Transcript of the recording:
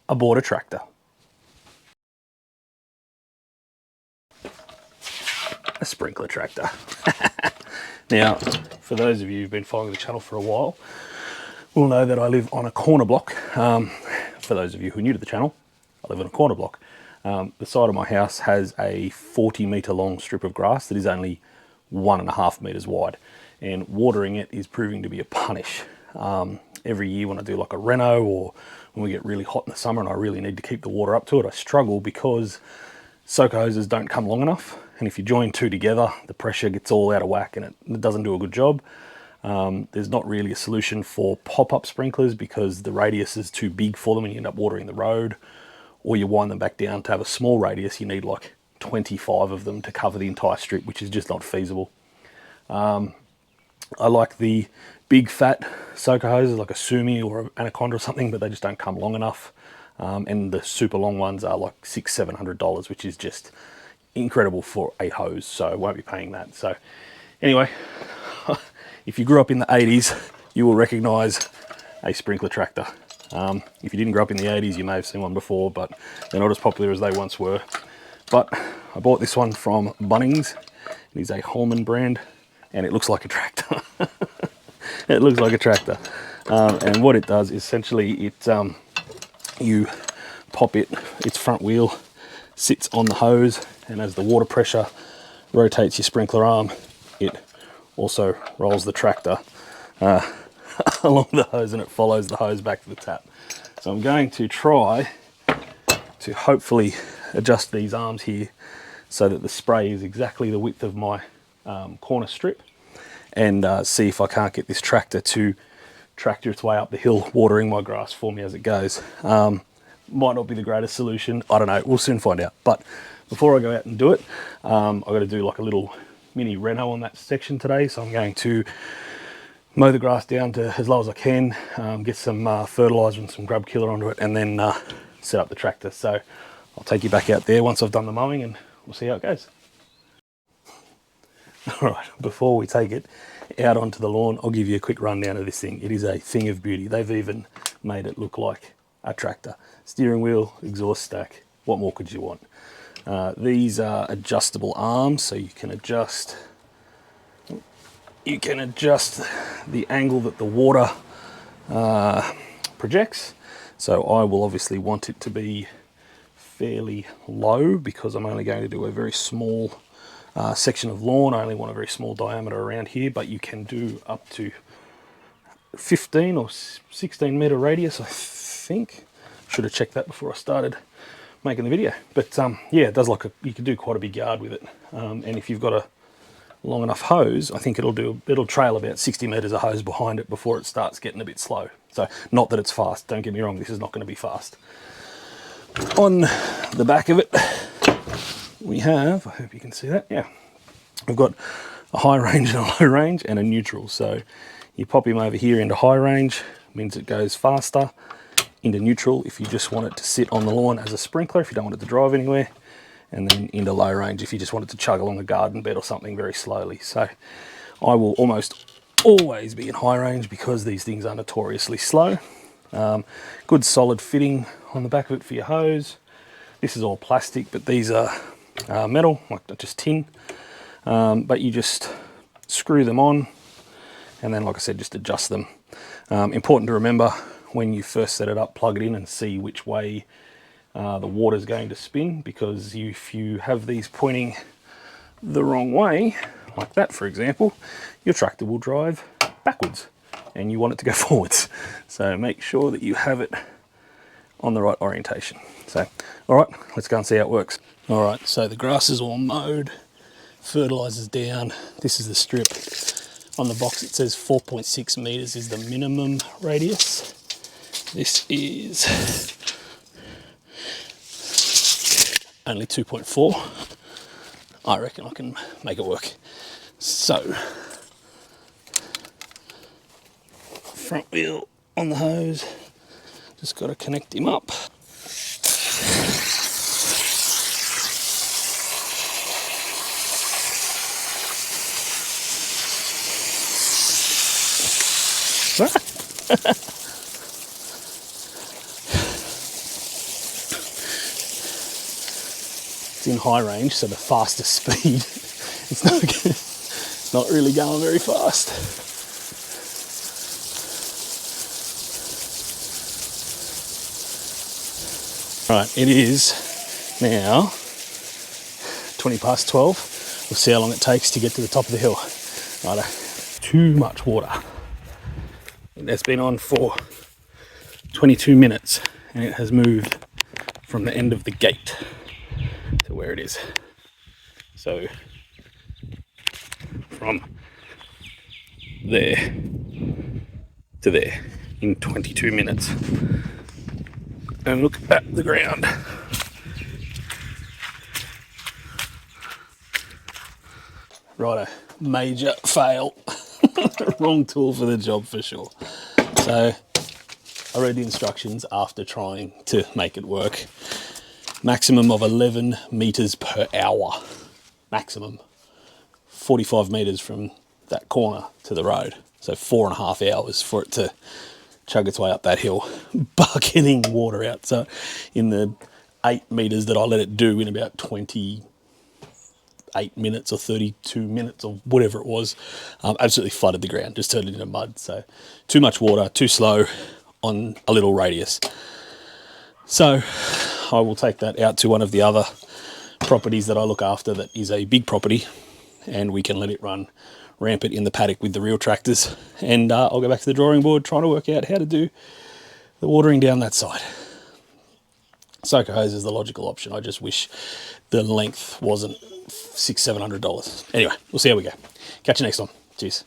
I bought a tractor. A sprinkler tractor. Now, for those of you who've been following the channel for a while, will know that I live on a corner block. For those of you who are new to the channel, I live on a corner block. The side of my house has a 40-metre long strip of grass that is only 1.5 metres wide, and watering it is proving to be a punish. Every year when I do like a reno, or when we get really hot in the summer and I really need to keep the water up to it, I struggle because soaker hoses don't come long enough, and if you join two together, the pressure gets all out of whack and it doesn't do a good job. There's not really a solution for pop-up sprinklers because the radius is too big for them and you end up watering the road, or you wind them back down to have a small radius. You need like 25 of them to cover the entire strip, which is just not feasible. I like the big fat soaker hoses like a Sumi or an Anaconda or something, but they just don't come long enough. And the super long ones are like $600-700, which is just incredible for a hose, so I won't be paying that. So anyway, if you grew up in the 80s, you will recognize a sprinkler tractor. If you didn't grow up in the 80s, you may have seen one before, but they're not as popular as they once were. But I bought this one from Bunnings. It is a Holman brand, and it looks like a tractor. It looks like a tractor. And what it does, essentially, you pop it, its front wheel sits on the hose, and as the water pressure rotates your sprinkler arm, it also rolls the tractor along the hose, and it follows the hose back to the tap. So I'm going to try to hopefully adjust these arms here so that the spray is exactly the width of my corner strip, and see if I can't get this tractor to tractor its way up the hill, watering my grass for me as it goes. Might not be the greatest solution, I don't know, we'll soon find out. But before I go out and do it, I've got to do like a little mini reno on that section today. So I'm going to mow the grass down to as low as I can, get some fertilizer and some grub killer onto it, and then set up the tractor. So I'll take you back out there once I've done the mowing, and we'll see how it goes. All right, before we take it out onto the lawn, I'll give you a quick rundown of this thing. It is a thing of beauty. They've even made it look like a tractor. Steering wheel, exhaust stack, what more could you want? These are adjustable arms, so you can adjust the angle that the water projects. So I will obviously want it to be fairly low because I'm only going to do a very small section of lawn. I only want a very small diameter around here, but you can do up to 15 or 16 meter radius, I think. Should have checked that before I started making the video. But yeah, it does you can do quite a big yard with it. And if you've got a long enough hose, I think it'll trail about 60 meters of hose behind it before it starts getting a bit slow. So not that it's fast, don't get me wrong, this is not going to be fast. On the back of it, we have, I hope you can see that, yeah, we've got a high range and a low range and a neutral. So you pop him over here into high range, means it goes faster. Into neutral if you just want it to sit on the lawn as a sprinkler, if you don't want it to drive anywhere, and then into low range if you just want it to chug along a garden bed or something very slowly. So I will almost always be in high range because these things are notoriously slow. Good solid fitting on the back of it for your hose. This is all plastic, but these are metal, like just tin. But you just screw them on, and then, like I said, just adjust them. Important to remember, when you first set it up, plug it in and see which way the water is going to spin, because if you have these pointing the wrong way, like that for example, your tractor will drive backwards and you want it to go forwards. So make sure that you have it on the right orientation. So all right, let's go and see how it works. All right, so the grass is all mowed, fertilizer's down. This is the strip. On the box it says 4.6 meters is the minimum radius. This is only 2.4. I reckon I can make it work. So, front wheel on the hose, just got to connect him up. it's in high range, so the faster speed, it's not really going very fast. Right, it is now 20 past 12. We'll see how long it takes to get to the top of the hill. Right, too much water. It's been on for 22 minutes and it has moved from the end of the gate to where it is. So from there to there in 22 minutes. And look at the ground. Right, a major fail. Wrong tool for the job for sure. So I read the instructions after trying to make it work. Maximum of 11 meters per hour. Maximum. 45 meters from that corner to the road. So 4.5 hours for it to chug its way up that hill, bucketing water out. So in the 8 meters that I let it do in about 28 minutes or 32 minutes or whatever it was, absolutely flooded the ground, just turned it into mud. So too much water, too slow on a little radius. So I will take that out to one of the other properties that I look after that is a big property, and we can let it run rampant in the paddock with the real tractors, and I'll go back to the drawing board trying to work out how to do the watering down that side. Soaker hose is the logical option. I just wish the length wasn't $600-700. Anyway, we'll see how we go. Catch you next time. Cheers.